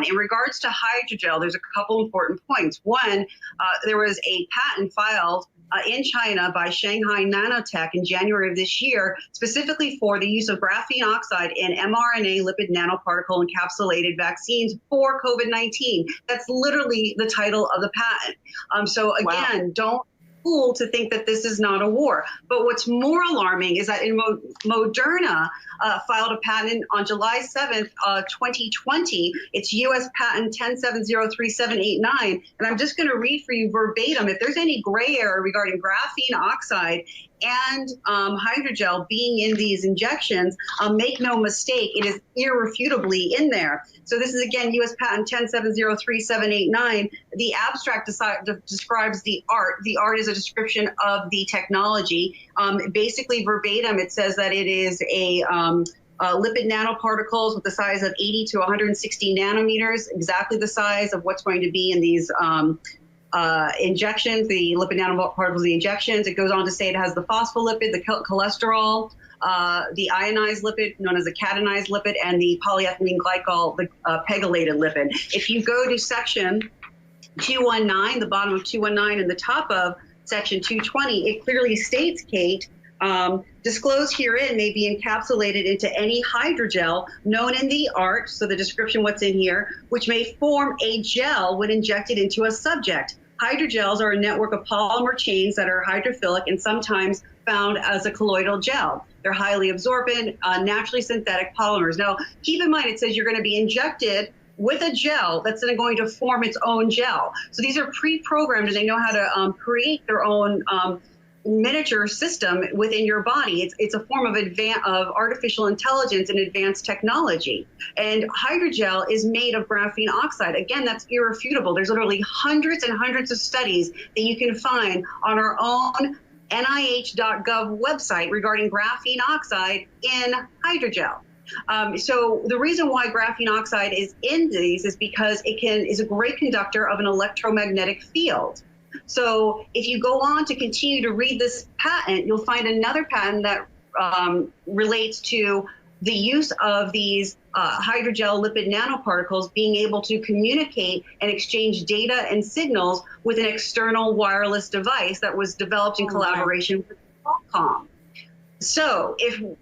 In regards to hydrogel, there's a couple important points. One, there was a patent filed in China by Shanghai Nanotech in January of this year, specifically for the use of graphene oxide in mRNA lipid nanoparticle encapsulated vaccines for COVID-19. That's literally the title of the patent. So again, don't fool to think that this is not a war. But what's more alarming is that in Moderna filed a patent on July 7th, 2020. It's U.S. patent 10703789. And I'm just going to read for you verbatim. If there's any gray area regarding graphene oxide and hydrogel being in these injections, make no mistake, it is irrefutably in there. So this is, again, U.S. patent 10703789. The abstract describes the art. The art is a description of the technology. Basically, verbatim, it says that it is a lipid nanoparticles with the size of 80 to 160 nanometers, exactly the size of what's going to be in these injections, the lipid nanoparticles, the injections. It goes on to say it has the phospholipid, the cholesterol, the ionized lipid, known as the catenized lipid, and the polyethylene glycol, the pegylated lipid. If you go to section 219, the bottom of 219 and the top of section 220, it clearly states, Kate, disclosed herein may be encapsulated into any hydrogel known in the art, so the description what's in here, which may form a gel when injected into a subject. Hydrogels are a network of polymer chains that are hydrophilic and sometimes found as a colloidal gel. They're highly absorbent, naturally synthetic polymers. Now, keep in mind, it says you're going to be injected with a gel that's then going to form its own gel. So these are pre-programmed and they know how to create their own miniature system within your body. It's a form of artificial intelligence and advanced technology. And hydrogel is made of graphene oxide. Again, that's irrefutable. There's literally hundreds and hundreds of studies that you can find on our own NIH.gov website regarding graphene oxide in hydrogel. So the reason why graphene oxide is in these is because it is a great conductor of an electromagnetic field. So if you go on to continue to read this patent, you'll find another patent that relates to the use of these hydrogel lipid nanoparticles being able to communicate and exchange data and signals with an external wireless device that was developed in collaboration with Qualcomm. So and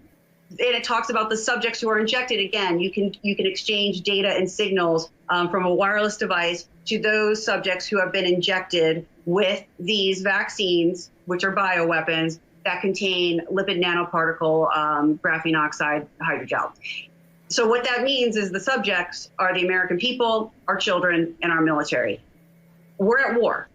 it talks about the subjects who are injected. Again, you can exchange data and signals from a wireless device to those subjects who have been injected with these vaccines, which are bioweapons that contain lipid nanoparticle graphene oxide hydrogel. So what that means is the subjects are the American people, our children, and our military. We're at war.